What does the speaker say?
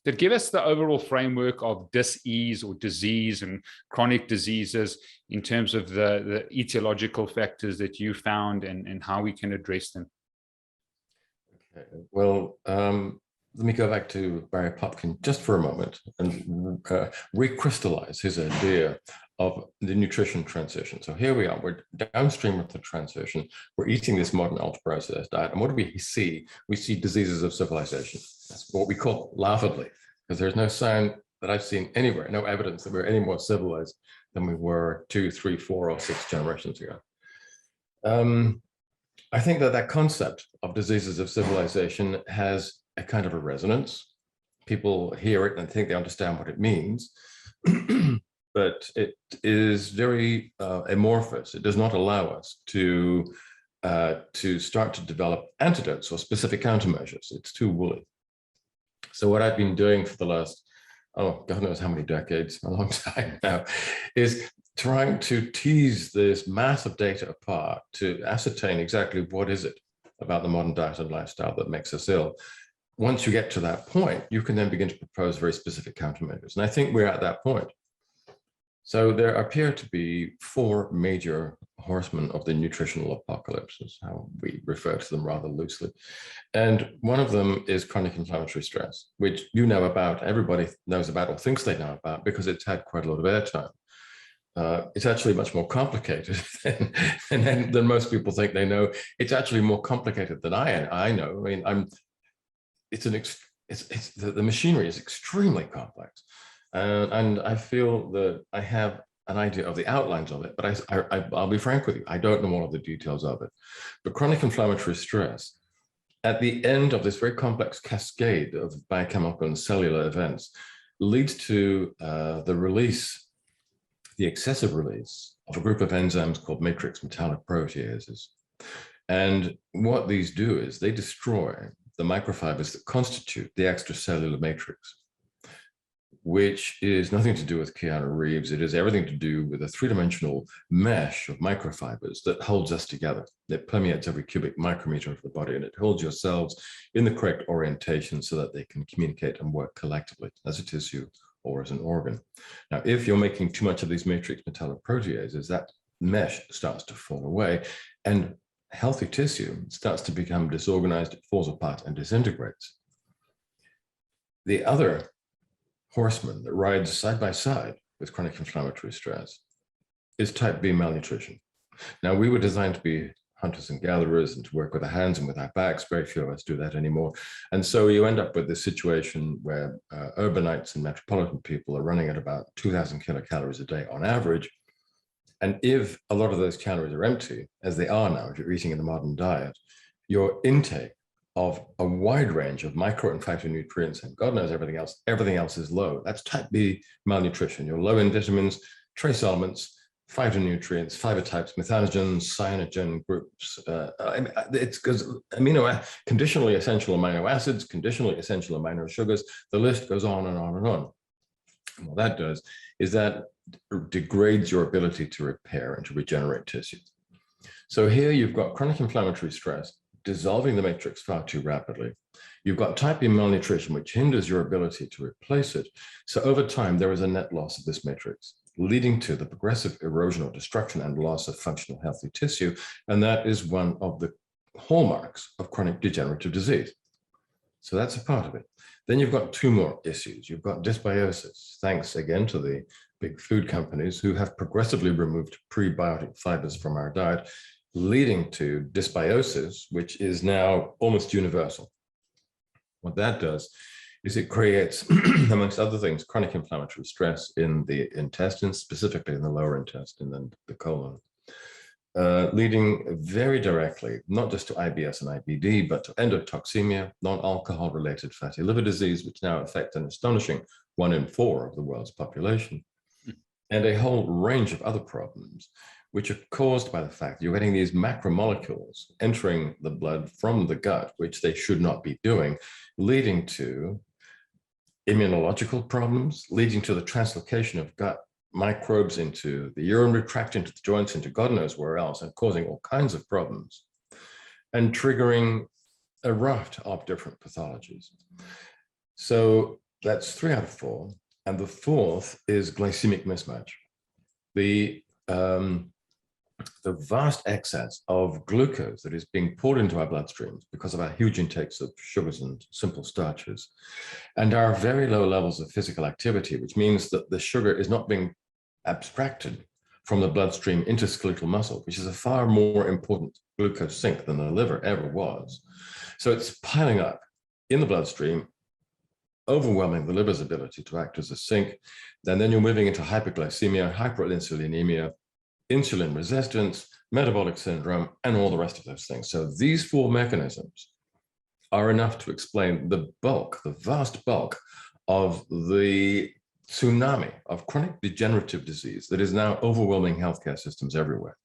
that give us the overall framework of dis-ease or disease and chronic diseases in terms of the etiological factors that you found and how we can address them. Okay. Well, let me go back to Barry Popkin just for a moment and recrystallize his idea of the nutrition transition. So here we are, we're downstream of the transition. We're eating this modern ultra-processed diet. And what do we see? We see diseases of civilization. That's what we call laughably, because there's no sign that I've seen anywhere, no evidence that we're any more civilized than we were 2, 3, 4, or 6 generations ago. I think that that concept of diseases of civilization has a kind of a resonance. People hear it and think they understand what it means, but it is very amorphous. It does not allow us to start to develop antidotes or specific countermeasures. It's too woolly. So what I've been doing for the last, oh, God knows how many decades, a long time now, is trying to tease this mass of data apart to ascertain exactly what is it about the modern diet and lifestyle that makes us ill. Once you get to that point, you can then begin to propose very specific countermeasures. And I think we're at that point. So there appear to be 4 major horsemen of the nutritional apocalypse, is how we refer to them rather loosely. And one of them is chronic inflammatory stress, which you know about, everybody knows about or thinks they know about because it's had quite a lot of airtime. It's actually much more complicated than most people think they know. It's actually more complicated than I know. I mean, the machinery is extremely complex, and I feel that I have an idea of the outlines of it, but I'll be frank with you, I don't know all of the details of it. But chronic inflammatory stress, at the end of this very complex cascade of biochemical and cellular events, leads to the excessive release of a group of enzymes called matrix metalloproteases. And what these do is they destroy the microfibers that constitute the extracellular matrix, which is nothing to do with Keanu Reeves. It is everything to do with a 3-dimensional mesh of microfibers that holds us together. It permeates every cubic micrometer of the body, and it holds your cells in the correct orientation so that they can communicate and work collectively as a tissue or as an organ. Now, if you're making too much of these matrix metalloproteases, that mesh starts to fall away, and healthy tissue starts to become disorganized, it falls apart and disintegrates. The other horseman that rides side by side with chronic inflammatory stress is type B malnutrition. Now, we were designed to be hunters and gatherers and to work with our hands and with our backs. Very few of us do that anymore. And so you end up with this situation where urbanites and metropolitan people are running at about 2,000 kilocalories a day on average. And if a lot of those calories are empty, as they are now, if you're eating in the modern diet, your intake of a wide range of micro and phytonutrients, and God knows everything else is low. That's type B malnutrition. You're low in vitamins, trace elements, phytonutrients, fiber types, methanogens, cyanogen groups. It's because conditionally essential amino acids, conditionally essential amino sugars, the list goes on and on and on. And what that does is that degrades your ability to repair and to regenerate tissues. So here you've got chronic inflammatory stress dissolving the matrix far too rapidly. You've got type B malnutrition, which hinders your ability to replace it. So over time, there is a net loss of this matrix, leading to the progressive erosion or destruction and loss of functional healthy tissue. And that is one of the hallmarks of chronic degenerative disease. So that's a part of it. Then you've got 2 more issues. You've got dysbiosis, thanks again to the big food companies who have progressively removed prebiotic fibers from our diet, leading to dysbiosis, which is now almost universal. What that does is it creates, amongst other things, chronic inflammatory stress in the intestines, specifically in the lower intestine and the colon, leading very directly, not just to IBS and IBD, but to endotoxemia, non-alcohol related fatty liver disease, which now affect an astonishing 1 in 4 of the world's population, and a whole range of other problems, which are caused by the fact that you're getting these macromolecules entering the blood from the gut, which they should not be doing, leading to immunological problems, leading to the translocation of gut microbes into the urinary tract, into the joints, into God knows where else, and causing all kinds of problems, and triggering a raft of different pathologies. So That's 3 out of 4. And the fourth is glycemic mismatch. The vast excess of glucose that is being poured into our bloodstreams because of our huge intakes of sugars and simple starches, and our very low levels of physical activity, which means that the sugar is not being abstracted from the bloodstream into skeletal muscle, which is a far more important glucose sink than the liver ever was. So it's piling up in the bloodstream, overwhelming the liver's ability to act as a sink. And then you're moving into hyperglycemia, hyperinsulinemia, insulin resistance, metabolic syndrome, and all the rest of those things. So these 4 mechanisms are enough to explain the bulk, the vast bulk of the tsunami of chronic degenerative disease that is now overwhelming healthcare systems everywhere.